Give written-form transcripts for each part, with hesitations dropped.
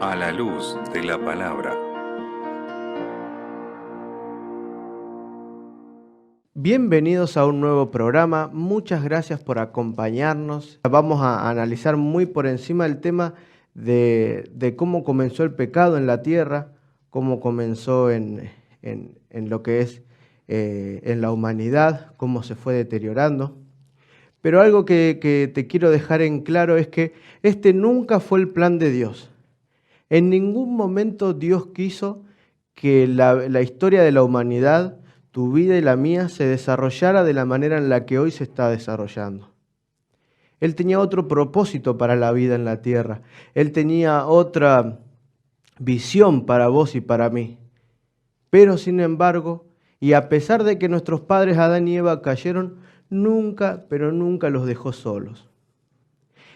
A la luz de la palabra. Bienvenidos a un nuevo programa, muchas gracias por acompañarnos. Vamos a analizar muy por encima el tema de cómo comenzó el pecado en la tierra, cómo comenzó en lo que es en la humanidad, cómo se fue deteriorando. Pero algo que te quiero dejar en claro es que este nunca fue el plan de Dios. En ningún momento Dios quiso que la historia de la humanidad, tu vida y la mía, se desarrollara de la manera en la que hoy se está desarrollando. Él tenía otro propósito para la vida en la tierra. Él tenía otra visión para vos y para mí. Pero sin embargo, y a pesar de que nuestros padres Adán y Eva cayeron, nunca, pero nunca los dejó solos.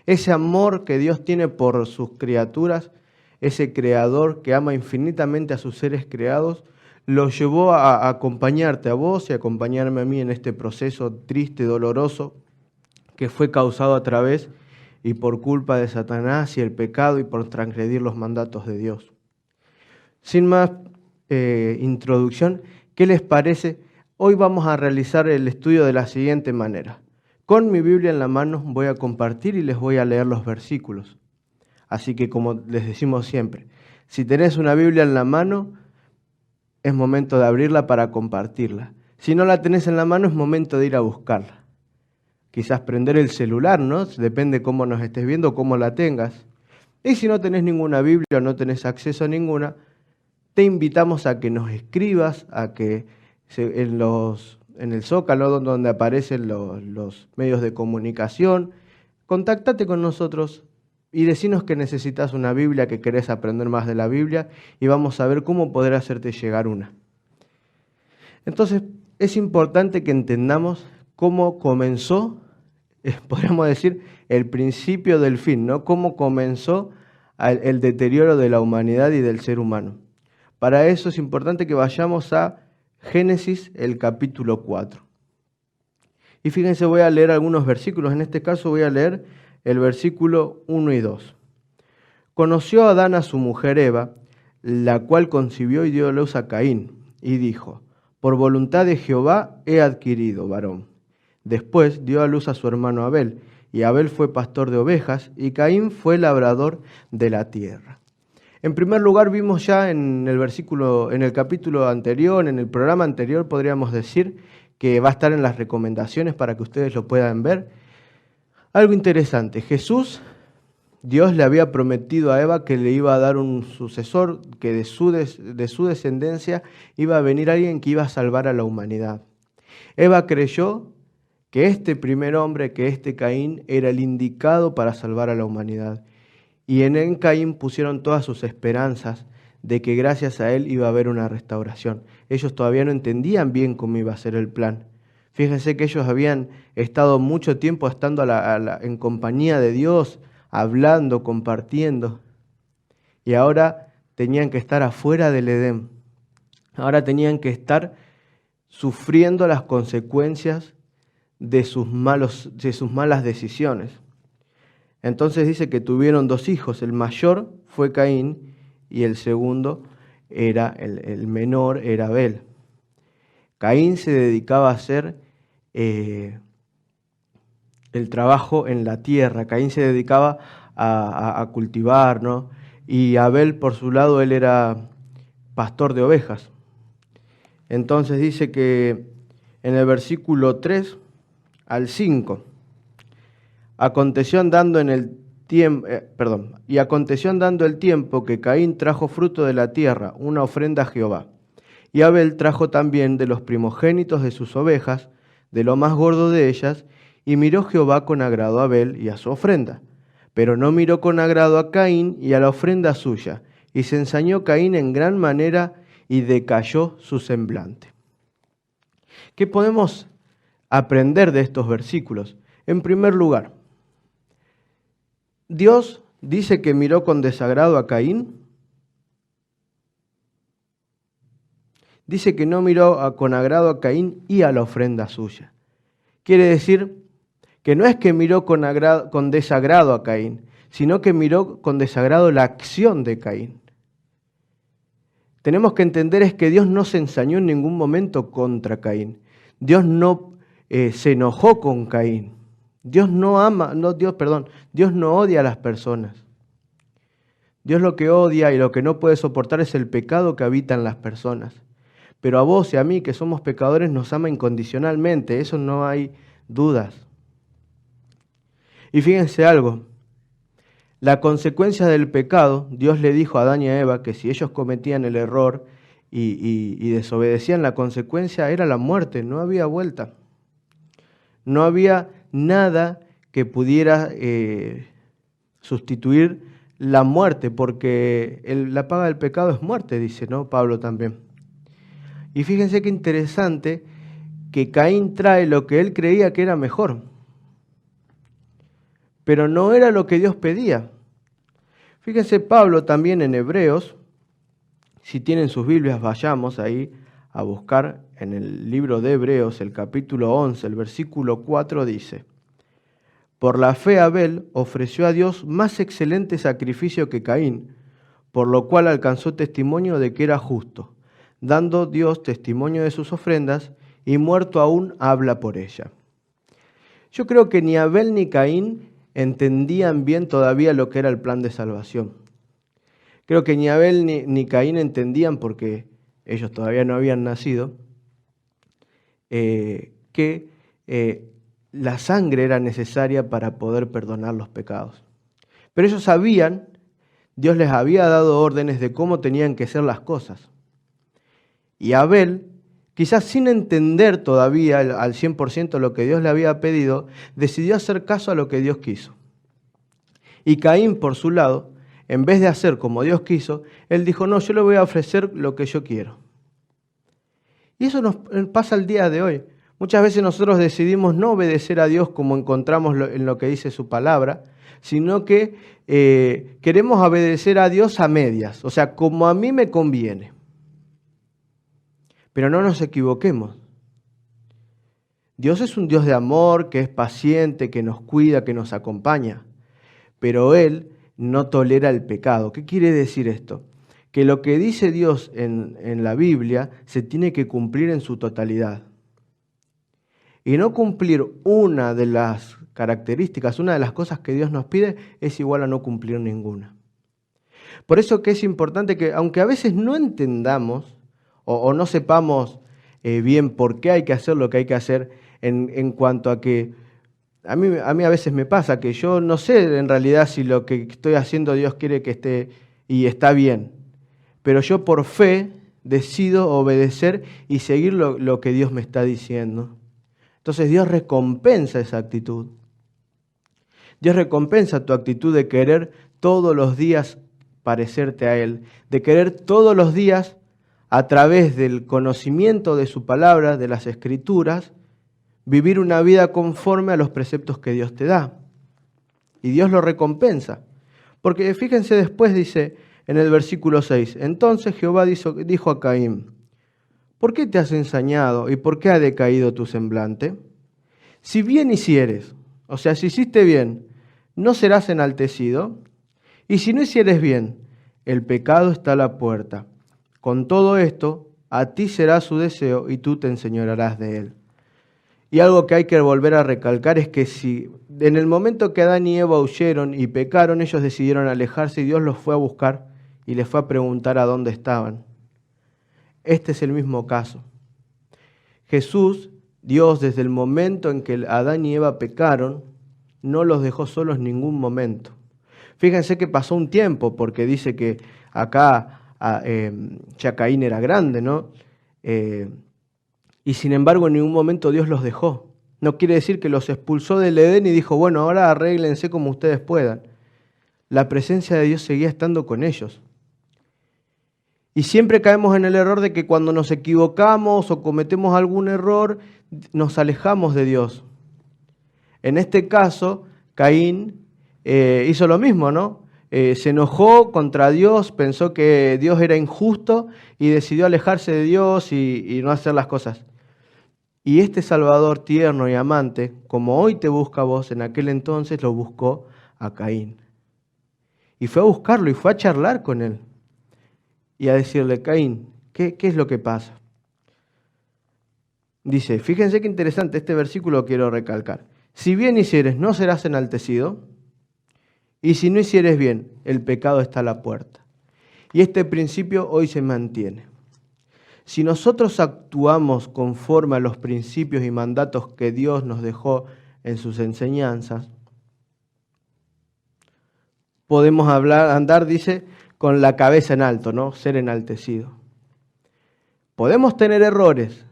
Ese amor que Dios tiene por sus criaturas, ese creador que ama infinitamente a sus seres creados, lo llevó a acompañarte a vos y a acompañarme a mí en este proceso triste, doloroso, que fue causado a través y por culpa de Satanás y el pecado y por transgredir los mandatos de Dios. Sin más introducción, ¿qué les parece? Hoy vamos a realizar el estudio de la siguiente manera. Con mi Biblia en la mano voy a compartir y les voy a leer los versículos. Así que como les decimos siempre, si tenés una Biblia en la mano, es momento de abrirla para compartirla. Si no la tenés en la mano, es momento de ir a buscarla. Quizás prender el celular, ¿no? Depende cómo nos estés viendo, cómo la tengas. Y si no tenés ninguna Biblia o no tenés acceso a ninguna, te invitamos a que nos escribas, a que en el Zócalo, donde aparecen los medios de comunicación, contáctate con nosotros y decinos que necesitas una Biblia, que querés aprender más de la Biblia, y vamos a ver cómo poder hacerte llegar una. Entonces, es importante que entendamos cómo comenzó, podríamos decir, el principio del fin, ¿no? Cómo comenzó el deterioro de la humanidad y del ser humano. Para eso es importante que vayamos a Génesis, el capítulo 4. Y fíjense, voy a leer algunos versículos. En este caso voy a leer el versículo 1 y 2. Conoció Adán a su mujer Eva, la cual concibió y dio a luz a Caín, y dijo: por voluntad de Jehová he adquirido varón. Después dio a luz a su hermano Abel, y Abel fue pastor de ovejas, y Caín fue labrador de la tierra. En primer lugar, vimos ya en el capítulo anterior, en el programa anterior, podríamos decir, que va a estar en las recomendaciones para que ustedes lo puedan ver. Algo interesante, Dios le había prometido a Eva que le iba a dar un sucesor, que de su descendencia iba a venir alguien que iba a salvar a la humanidad. Eva creyó que este primer hombre, que este Caín, era el indicado para salvar a la humanidad. Y en Caín pusieron todas sus esperanzas de que gracias a él iba a haber una restauración. Ellos todavía no entendían bien cómo iba a ser el plan. Fíjense que ellos habían estado mucho tiempo estando en compañía de Dios, hablando, compartiendo. Y ahora tenían que estar afuera del Edén. Ahora tenían que estar sufriendo las consecuencias de sus malas decisiones. Entonces dice que tuvieron dos hijos, el mayor fue Caín y el segundo era el menor, era Abel. Caín se dedicaba a hacer el trabajo en la tierra, Caín se dedicaba a cultivar, ¿no? Y Abel, por su lado, él era pastor de ovejas. Entonces dice que en el versículo 3 al 5, aconteció andando el tiempo que Caín trajo fruto de la tierra, una ofrenda a Jehová. Y Abel trajo también de los primogénitos de sus ovejas, de lo más gordo de ellas, y miró Jehová con agrado a Abel y a su ofrenda. Pero no miró con agrado a Caín y a la ofrenda suya, y se ensañó Caín en gran manera y decayó su semblante. ¿Qué podemos aprender de estos versículos? En primer lugar, Dios dice que miró con desagrado a Caín. Dice que no miró con agrado a Caín y a la ofrenda suya. Quiere decir que no es que miró con desagrado a Caín, sino que miró con desagrado la acción de Caín. Tenemos que entender es que Dios no se ensañó en ningún momento contra Caín. Dios no se enojó con Caín. Dios no odia a las personas. Dios lo que odia y lo que no puede soportar es el pecado que habita en las personas. Pero a vos y a mí, que somos pecadores, nos ama incondicionalmente, eso no hay dudas. Y fíjense algo, la consecuencia del pecado, Dios le dijo a Adán y a Eva que si ellos cometían el error y desobedecían, la consecuencia era la muerte, no había vuelta. No había nada que pudiera sustituir la muerte, porque la paga del pecado es muerte, dice, ¿no? Pablo también. Y fíjense qué interesante que Caín trae lo que él creía que era mejor, pero no era lo que Dios pedía. Fíjense Pablo también en Hebreos, si tienen sus Biblias, vayamos ahí a buscar en el libro de Hebreos, el capítulo 11, el versículo 4 dice: por la fe Abel ofreció a Dios más excelente sacrificio que Caín, por lo cual alcanzó testimonio de que era justo, dando Dios testimonio de sus ofrendas, y muerto aún habla por ella. Yo creo que ni Abel ni Caín entendían bien todavía lo que era el plan de salvación. Creo que ni Abel ni Caín entendían, porque ellos todavía no habían nacido, que la sangre era necesaria para poder perdonar los pecados. Pero ellos sabían, Dios les había dado órdenes de cómo tenían que ser las cosas. Y Abel, quizás sin entender todavía al 100% lo que Dios le había pedido, decidió hacer caso a lo que Dios quiso. Y Caín, por su lado, en vez de hacer como Dios quiso, él dijo, no, yo le voy a ofrecer lo que yo quiero. Y eso nos pasa el día de hoy. Muchas veces nosotros decidimos no obedecer a Dios como encontramos en lo que dice su palabra, sino que queremos obedecer a Dios a medias, o sea, como a mí me conviene. Pero no nos equivoquemos. Dios es un Dios de amor, que es paciente, que nos cuida, que nos acompaña. Pero Él no tolera el pecado. ¿Qué quiere decir esto? Que lo que dice Dios en la Biblia se tiene que cumplir en su totalidad. Y no cumplir una de las características, una de las cosas que Dios nos pide, es igual a no cumplir ninguna. Por eso que es importante que, aunque a veces no entendamos o no sepamos bien por qué hay que hacer lo que hay que hacer, en cuanto a que a mí a veces me pasa que yo no sé en realidad si lo que estoy haciendo Dios quiere que esté y está bien, pero yo por fe decido obedecer y seguir lo que Dios me está diciendo. Entonces Dios recompensa esa actitud. Dios recompensa tu actitud de querer todos los días parecerte a Él, de querer todos los días, a través del conocimiento de su palabra, de las Escrituras, vivir una vida conforme a los preceptos que Dios te da. Y Dios lo recompensa. Porque fíjense después, dice en el versículo 6, entonces Jehová dijo a Caín, ¿por qué te has ensañado y por qué ha decaído tu semblante? Si bien hicieres, o sea, si hiciste bien, ¿no serás enaltecido? Y si no hicieres bien, el pecado está a la puerta. Con todo esto, a ti será su deseo y tú te enseñorearás de él. Y algo que hay que volver a recalcar es que si en el momento que Adán y Eva huyeron y pecaron, ellos decidieron alejarse y Dios los fue a buscar y les fue a preguntar a dónde estaban. Este es el mismo caso. Jesús, Dios, desde el momento en que Adán y Eva pecaron, no los dejó solos en ningún momento. Fíjense que pasó un tiempo, porque dice que acá ya Caín era grande, ¿no? Y sin embargo en ningún momento Dios los dejó. No quiere decir que los expulsó del Edén y dijo, bueno, ahora arréglense como ustedes puedan. La presencia de Dios seguía estando con ellos. Y siempre caemos en el error de que cuando nos equivocamos o cometemos algún error, nos alejamos de Dios. En este caso, Caín hizo lo mismo, ¿no? Se enojó contra Dios, pensó que Dios era injusto y decidió alejarse de Dios y no hacer las cosas. Y este Salvador tierno y amante, como hoy te busca a vos, en aquel entonces lo buscó a Caín. Y fue a buscarlo y fue a charlar con él. Y a decirle, Caín, ¿qué es lo que pasa? Dice, fíjense qué interesante, este versículo quiero recalcar. Si bien hicieres, no serás enaltecido. Y si no hicieres bien, el pecado está a la puerta. Y este principio hoy se mantiene. Si nosotros actuamos conforme a los principios y mandatos que Dios nos dejó en sus enseñanzas, podemos andar, dice, con la cabeza en alto, ¿no? Ser enaltecido. Podemos tener errores,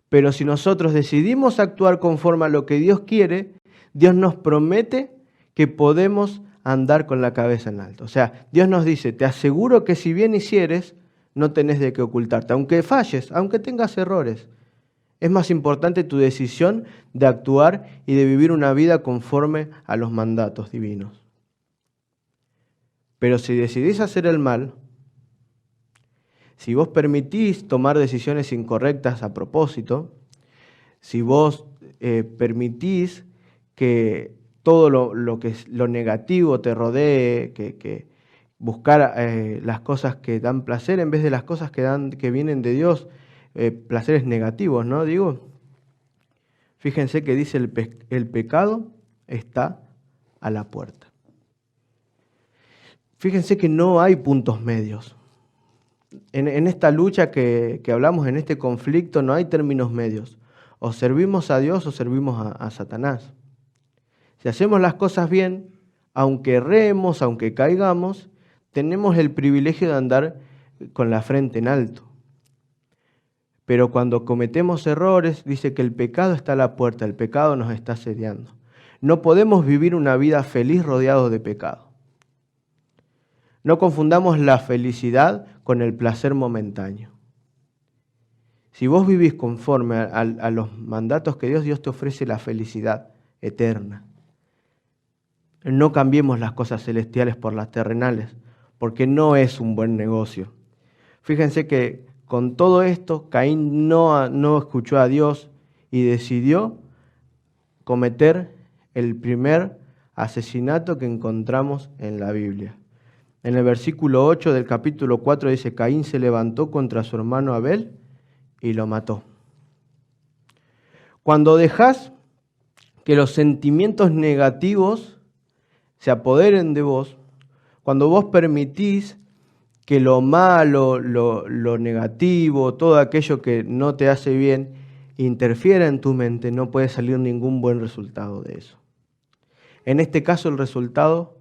pero si nosotros decidimos actuar conforme a lo que Dios quiere, Dios nos promete que podemos andar con la cabeza en alto. O sea, Dios nos dice, te aseguro que si bien hicieres, no tenés de qué ocultarte. Aunque falles, aunque tengas errores, es más importante tu decisión de actuar y de vivir una vida conforme a los mandatos divinos. Pero si decidís hacer el mal, si vos permitís tomar decisiones incorrectas a propósito, si vos permitís que todo lo negativo te rodee, que buscar las cosas que dan placer en vez de las cosas que vienen de Dios, placeres negativos, ¿no? Digo, fíjense que dice el pecado está a la puerta. Fíjense que no hay puntos medios. En esta lucha que hablamos, en este conflicto, no hay términos medios. O servimos a Dios o servimos a Satanás. Si hacemos las cosas bien, aunque erremos, aunque caigamos, tenemos el privilegio de andar con la frente en alto. Pero cuando cometemos errores, dice que el pecado está a la puerta, el pecado nos está asediando. No podemos vivir una vida feliz rodeados de pecado. No confundamos la felicidad con el placer momentáneo. Si vos vivís conforme a los mandatos que Dios te ofrece la felicidad eterna. No cambiemos las cosas celestiales por las terrenales, porque no es un buen negocio. Fíjense que con todo esto, Caín no escuchó a Dios y decidió cometer el primer asesinato que encontramos en la Biblia. En el versículo 8 del capítulo 4 dice, Caín se levantó contra su hermano Abel y lo mató. Cuando dejás que los sentimientos negativos se apoderen de vos, cuando vos permitís que lo malo, lo negativo, todo aquello que no te hace bien, interfiera en tu mente, no puede salir ningún buen resultado de eso. En este caso el resultado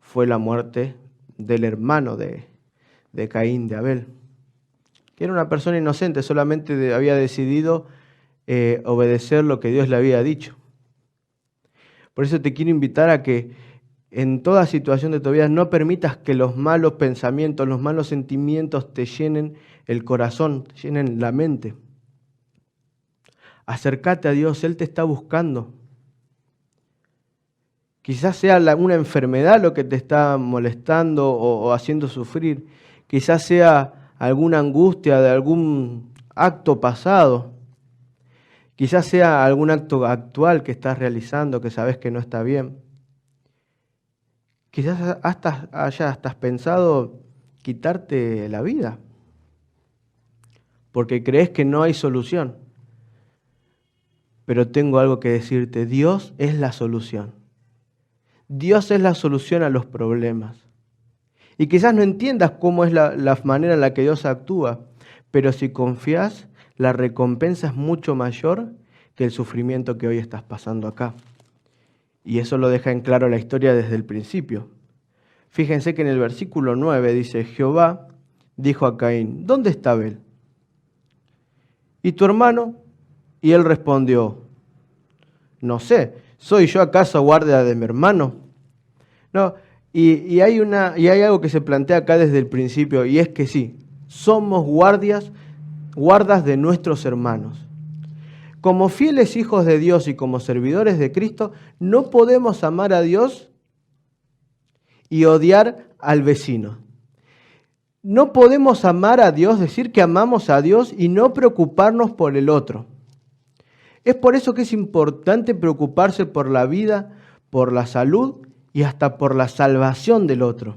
fue la muerte del hermano de Caín, de Abel, que era una persona inocente, solamente había decidido obedecer lo que Dios le había dicho. Por eso te quiero invitar a que en toda situación de tu vida no permitas que los malos pensamientos, los malos sentimientos te llenen el corazón, te llenen la mente. Acércate a Dios, Él te está buscando. Quizás sea una enfermedad lo que te está molestando o haciendo sufrir. Quizás sea alguna angustia de algún acto pasado. Quizás sea algún acto actual que estás realizando que sabes que no está bien. Quizás hasta hayas pensado quitarte la vida porque crees que no hay solución. Pero tengo algo que decirte, Dios es la solución. Dios es la solución a los problemas. Y quizás no entiendas cómo es la manera en la que Dios actúa, pero si confías, la recompensa es mucho mayor que el sufrimiento que hoy estás pasando acá. Y eso lo deja en claro la historia desde el principio. Fíjense que en el versículo 9 dice, Jehová dijo a Caín, ¿dónde está Abel? ¿Y tu hermano? Y él respondió, no sé, ¿soy yo acaso guardia de mi hermano? No, y hay algo que se plantea acá desde el principio, y es que sí, somos guardas de nuestros hermanos. Como fieles hijos de Dios y como servidores de Cristo, no podemos amar a Dios y odiar al vecino. No podemos amar a Dios, decir que amamos a Dios y no preocuparnos por el otro. Es por eso que es importante preocuparse por la vida, por la salud y hasta por la salvación del otro.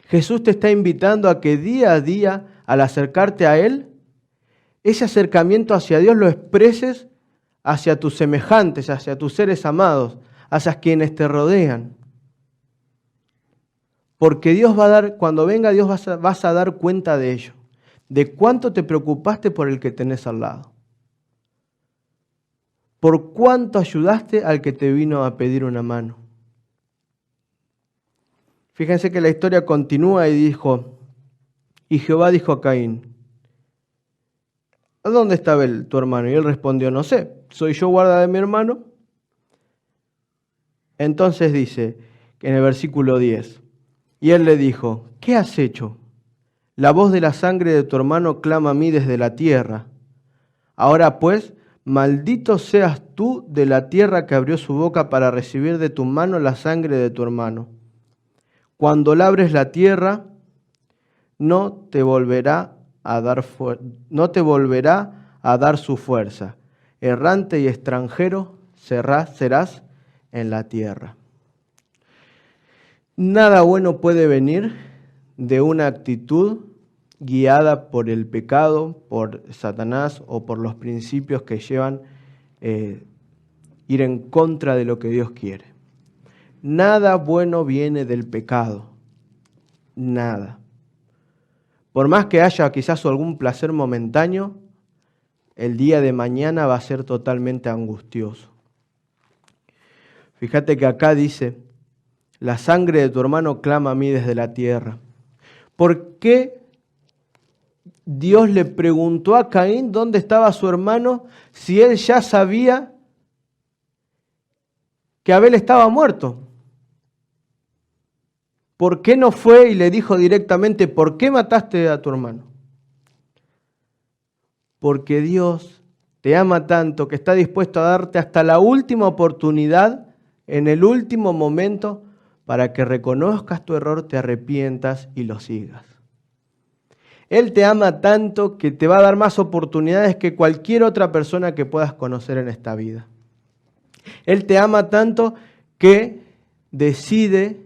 Jesús te está invitando a que día a día, al acercarte a Él, ese acercamiento hacia Dios lo expreses hacia tus semejantes, hacia tus seres amados, hacia quienes te rodean. Porque Dios va a dar, cuando venga Dios vas a dar cuenta de ello, de cuánto te preocupaste por el que tenés al lado, por cuánto ayudaste al que te vino a pedir una mano. Fíjense que la historia continúa y dijo, y Jehová dijo a Caín, ¿a dónde está Abel, tu hermano? Y él respondió, no sé, ¿soy yo guarda de mi hermano? Entonces dice, en el versículo 10, y él le dijo, ¿qué has hecho? La voz de la sangre de tu hermano clama a mí desde la tierra. Ahora pues, maldito seas tú de la tierra que abrió su boca para recibir de tu mano la sangre de tu hermano. Cuando labres la tierra, no te volverá a dar su fuerza. Errante y extranjero serás en la tierra. Nada bueno puede venir de una actitud guiada por el pecado, por Satanás o por los principios que llevan ir en contra de lo que Dios quiere. Nada bueno viene del pecado. Nada. Por más que haya quizás algún placer momentáneo, el día de mañana va a ser totalmente angustioso. Fíjate que acá dice, la sangre de tu hermano clama a mí desde la tierra. ¿Por qué Dios le preguntó a Caín dónde estaba su hermano si él ya sabía que Abel estaba muerto? ¿Por qué no fue y le dijo directamente, ¿por qué mataste a tu hermano? Porque Dios te ama tanto que está dispuesto a darte hasta la última oportunidad, en el último momento, para que reconozcas tu error, te arrepientas y lo sigas. Él te ama tanto que te va a dar más oportunidades que cualquier otra persona que puedas conocer en esta vida. Él te ama tanto que decide,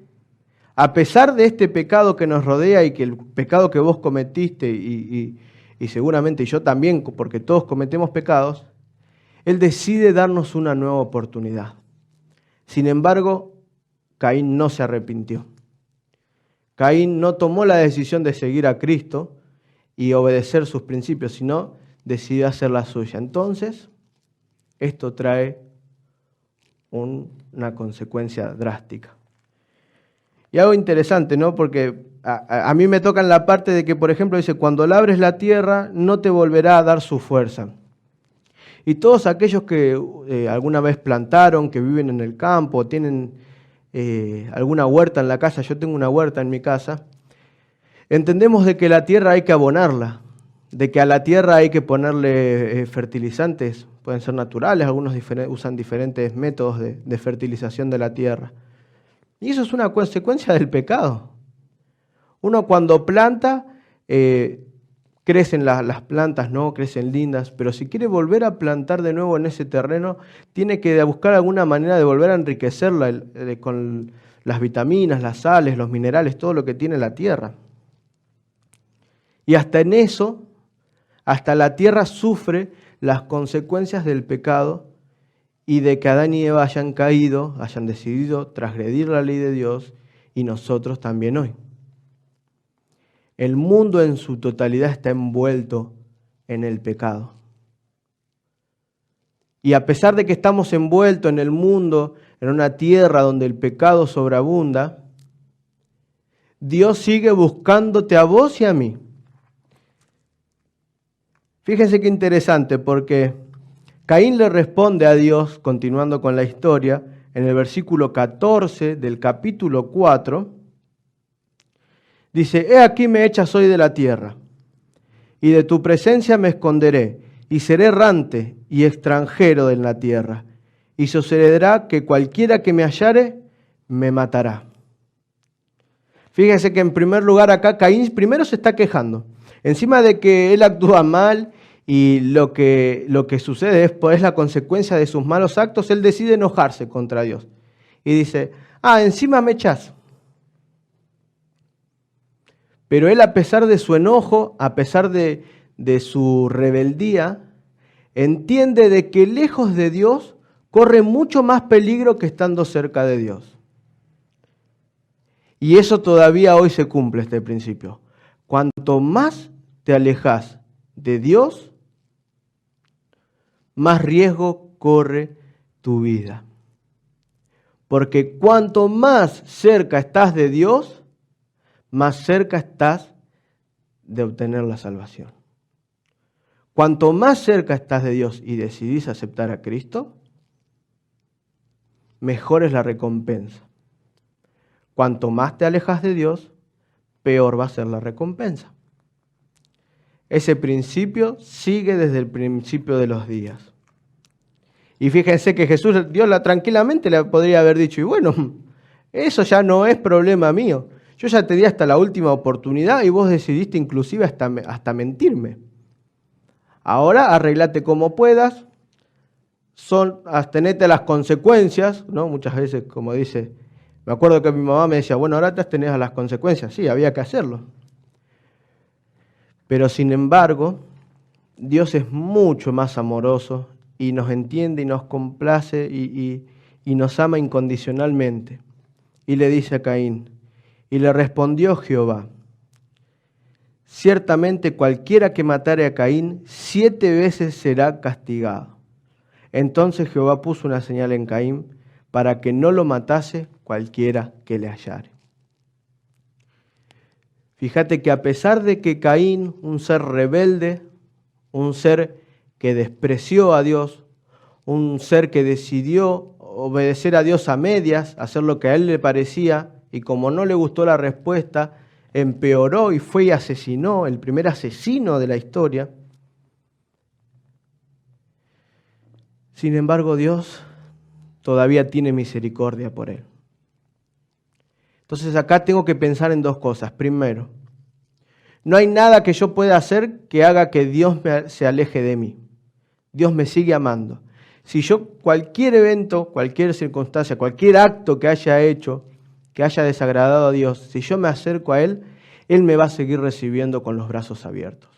a pesar de este pecado que nos rodea y que el pecado que vos cometiste y seguramente yo también, porque todos cometemos pecados, Él decide darnos una nueva oportunidad. Sin embargo, Caín no se arrepintió. Caín no tomó la decisión de seguir a Cristo y obedecer sus principios, sino decidió hacer la suya. Entonces, esto trae una consecuencia drástica. Y algo interesante, ¿no? Porque a mí me toca en la parte de que, por ejemplo, dice, cuando labres la tierra, no te volverá a dar su fuerza. Y todos aquellos que alguna vez plantaron, que viven en el campo, tienen alguna huerta en la casa, yo tengo una huerta en mi casa, entendemos de que la tierra hay que abonarla, de que a la tierra hay que ponerle fertilizantes, pueden ser naturales, algunos usan diferentes métodos de fertilización de la tierra. Y eso es una consecuencia del pecado. Uno cuando planta, crecen las plantas, ¿no? Crecen lindas, pero si quiere volver a plantar de nuevo en ese terreno, tiene que buscar alguna manera de volver a enriquecerla con las vitaminas, las sales, los minerales, todo lo que tiene la tierra. Y hasta en eso, hasta la tierra sufre las consecuencias del pecado y de que Adán y Eva hayan caído, hayan decidido transgredir la ley de Dios y nosotros también hoy. El mundo en su totalidad está envuelto en el pecado. Y a pesar de que estamos envueltos en el mundo, en una tierra donde el pecado sobreabunda, Dios sigue buscándote a vos y a mí. Fíjense qué interesante, porque Caín le responde a Dios, continuando con la historia, en el versículo 14 del capítulo 4, dice, he aquí me echas hoy de la tierra, y de tu presencia me esconderé, y seré errante y extranjero en la tierra, y sucederá que cualquiera que me hallare, me matará. Fíjense que en primer lugar acá Caín primero se está quejando, encima de que él actúa mal, y lo que sucede es la consecuencia de sus malos actos, él decide enojarse contra Dios. Y dice, encima me echás. Pero él, a pesar de su enojo, a pesar de su rebeldía, entiende de que lejos de Dios corre mucho más peligro que estando cerca de Dios. Y eso todavía hoy se cumple, este principio. Cuanto más te alejas de Dios, más riesgo corre tu vida. Porque cuanto más cerca estás de Dios, más cerca estás de obtener la salvación. Cuanto más cerca estás de Dios y decidís aceptar a Cristo, mejor es la recompensa. Cuanto más te alejas de Dios, peor va a ser la recompensa. Ese principio sigue desde el principio de los días. Y fíjense que Jesús, Dios tranquilamente le podría haber dicho, y bueno, eso ya no es problema mío. Yo ya te di hasta la última oportunidad y vos decidiste inclusive hasta mentirme. Ahora arreglate como puedas, tenete las consecuencias, ¿no? Muchas veces, como dice, me acuerdo que mi mamá me decía, bueno, ahora te tenés a las consecuencias. Sí, había que hacerlo. Pero sin embargo, Dios es mucho más amoroso y nos entiende y nos complace y nos ama incondicionalmente. Y le dice a Caín, y le respondió Jehová, ciertamente cualquiera que matare a Caín 7 veces será castigado. Entonces Jehová puso una señal en Caín para que no lo matase cualquiera que le hallare. Fíjate que a pesar de que Caín, un ser rebelde, un ser que despreció a Dios, un ser que decidió obedecer a Dios a medias, hacer lo que a él le parecía, y como no le gustó la respuesta, empeoró y fue y asesinó, el primer asesino de la historia. Sin embargo, Dios todavía tiene misericordia por él. Entonces acá tengo que pensar en 2 cosas. Primero, no hay nada que yo pueda hacer que haga que Dios se aleje de mí. Dios me sigue amando. Si yo cualquier evento, cualquier circunstancia, cualquier acto que haya hecho, que haya desagradado a Dios, si yo me acerco a Él, Él me va a seguir recibiendo con los brazos abiertos.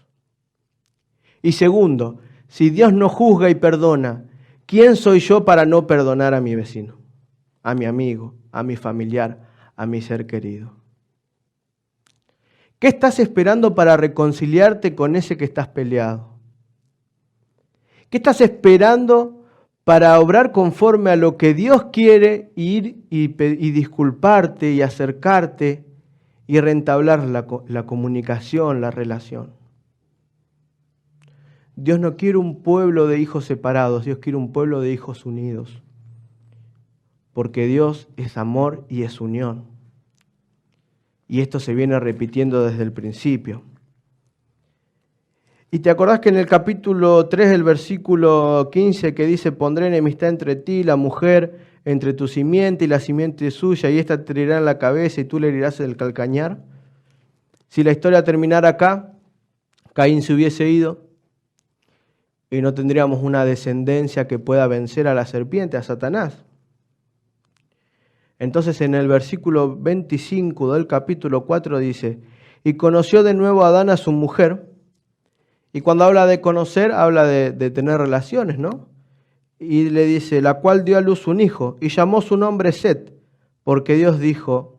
Y segundo, si Dios no juzga y perdona, ¿quién soy yo para no perdonar a mi vecino, a mi amigo, a mi familiar, a mi ser querido? ¿Qué estás esperando para reconciliarte con ese que estás peleado? ¿Qué estás esperando para obrar conforme a lo que Dios quiere, ir y disculparte y acercarte y reentablar la comunicación, la relación? Dios no quiere un pueblo de hijos separados, Dios quiere un pueblo de hijos unidos. Porque Dios es amor y es unión. Y esto se viene repitiendo desde el principio. Y te acordás que en el capítulo 3, el versículo 15, que dice, pondré enemistad entre ti y la mujer, entre tu simiente y la simiente suya, y ésta te herirá en la cabeza y tú le herirás en el calcañar. Si la historia terminara acá, Caín se hubiese ido y no tendríamos una descendencia que pueda vencer a la serpiente, a Satanás. Entonces en el versículo 25 del capítulo 4 dice, y conoció de nuevo Adán a su mujer. Y cuando habla de conocer, habla de tener relaciones, ¿no? Y le dice, la cual dio a luz un hijo, y llamó su nombre Set, porque Dios, dijo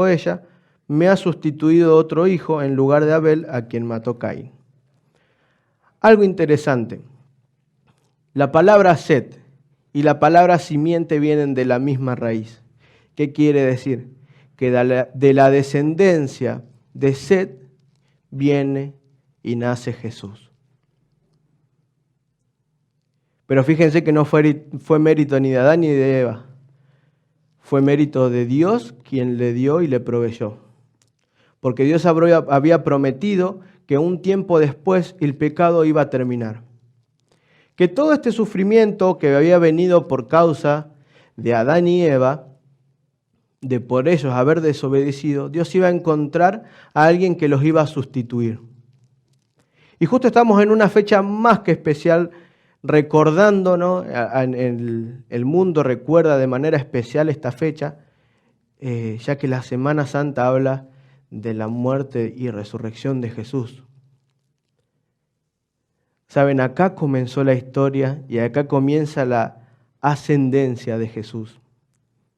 ella, me ha sustituido otro hijo en lugar de Abel, a quien mató Caín. Algo interesante, la palabra Set y la palabra simiente vienen de la misma raíz. ¿Qué quiere decir? Que de la descendencia de Set viene y nace Jesús. Pero fíjense que no fue mérito ni de Adán ni de Eva. Fue mérito de Dios quien le dio y le proveyó. Porque Dios había prometido que un tiempo después el pecado iba a terminar. Que todo este sufrimiento que había venido por causa de Adán y Eva, de por ellos haber desobedecido, Dios iba a encontrar a alguien que los iba a sustituir. Y justo estamos en una fecha más que especial, recordando, ¿no? El mundo recuerda de manera especial esta fecha, ya que la Semana Santa habla de la muerte y resurrección de Jesús. Saben, acá comenzó la historia y acá comienza la ascendencia de Jesús.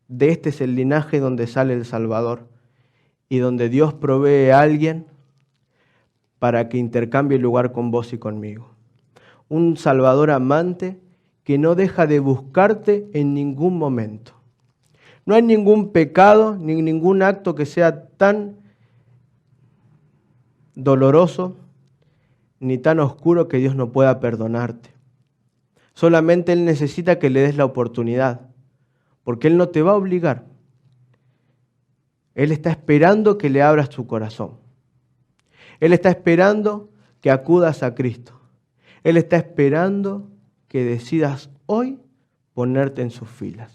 De este es el linaje donde sale el Salvador y donde Dios provee a alguien para que intercambie lugar con vos y conmigo. Un Salvador amante que no deja de buscarte en ningún momento. No hay ningún pecado ni ningún acto que sea tan doloroso ni tan oscuro que Dios no pueda perdonarte. Solamente Él necesita que le des la oportunidad, porque Él no te va a obligar. Él está esperando que le abras tu corazón. Él está esperando que acudas a Cristo. Él está esperando que decidas hoy ponerte en sus filas.